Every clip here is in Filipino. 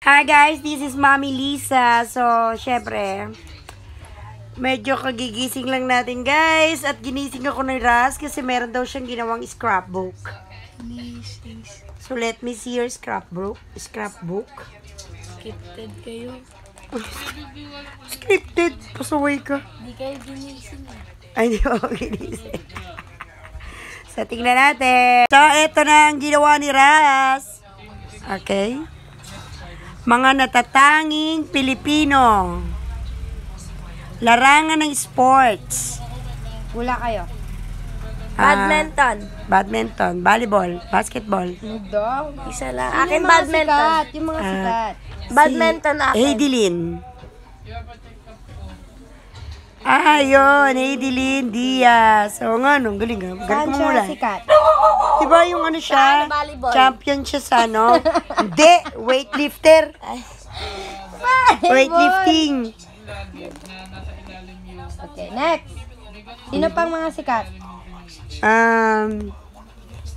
Hi guys, this is Mommy Lisa. So, syempre, medyo kagigising lang natin guys. At ginising ako ng Ras kasi meron daw siyang ginawang scrapbook. So, let me see your scrapbook. Scripted kayo. Scripted? Pasaway ka. Hindi kayo ginising Ay, hindi ako ginising. So, tingnan natin. So, ito na ang ginawa ni Ras. Okay. Mga natatanging Pilipino. Larangan ng sports. Wala kayo. Badminton. Volleyball, basketball. Isa lang. Akin badminton. Yung mga sikat. Badminton akin. Heidelin. Yun. Heidelin Diaz. Oo nga, no. Galing nga. Galing Saan mo siya mula. sikat? Diba yung ano siya? Volleyball. Champion siya sa ano? Hindi. Weightlifter. Weightlifting. Okay, next. Sino pang mga sikat?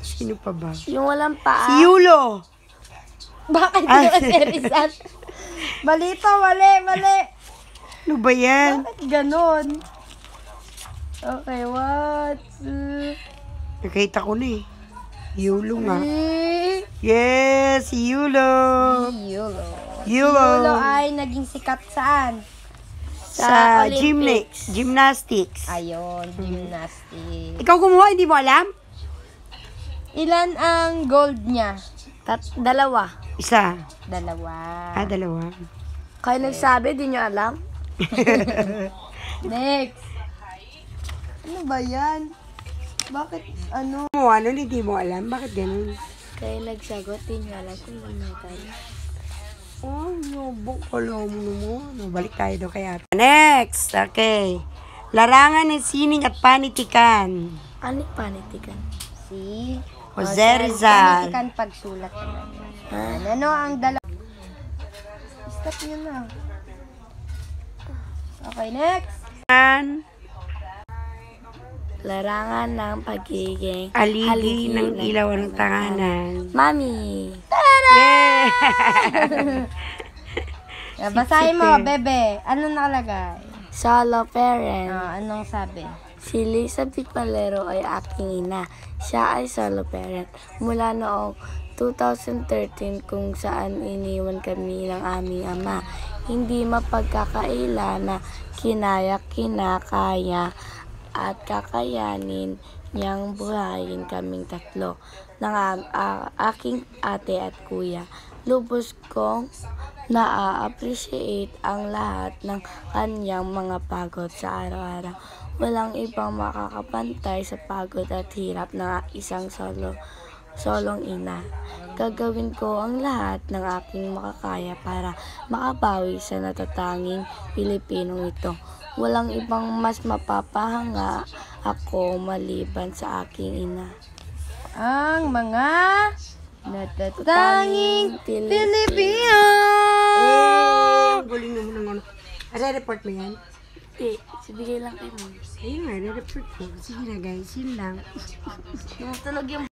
Sino pa ba? Yung walang paa. Si Yulo. Bakit ka serisan? Balito, mali. Ano ba yan? Bakit ganon? Okay, what? Nakita ko na eh. Yulo nga. Yes, Yulo. Yulo. Yulo. Ay naging sikat saan? Sa Olympics. gymnastics. Ayun, gymnastics. Ikaw kumuha, hindi mo alam? Ilan ang gold niya? Dalawa. Isa. Dalawa. Dalawa. Kayo nagsabi, di nyo alam? Next. Ano ba yan? Bakit ano? Kumuha nun, hindi mo alam. Bakit ganun? Kayo nagsagot, di nyo alam kung ano tayo. Yabok. Alam mo naman. Balik tayo doon kay ate. Next. Okay. Larangan ng sining at panitikan. Ano yung panitikan? Si Jose Rizal. Panitikan pagsulat naman yan. Ano ang dalawa? Stop nyo na. Okay, next. Larangan ng pagiging Aligi ng ilaw ng tanganan. Mami. Yeah. Basahin mo, bebe. Ano nakalagay? Solo parent. Anong sabi? Si Elizabeth Valero ay aking ina. Siya ay solo parent. Mula noong 2013 kung saan iniwan kami ng aming ama. Hindi mapagkakaila na kinakaya at kakayanin niyang buhayin kaming tatlo ng aking ate at kuya. Lubos kong na-appreciate ang lahat ng kanyang mga pagod sa araw-araw. Walang ibang makakapantay sa pagod at hirap ng isang solong ina. Gagawin ko ang lahat ng aking makakaya para makabawi sa natatanging Pilipinong ito. Walang ibang mas mapapahanga ako maliban sa aking ina. Ang mga natatanging Pilipino. Guling naman ng ano. Re-report mo yan? Hindi, sibigay lang kayo mo. Ayun nga, re-report ko. Sige na guys, yun lang. Nung tunog yung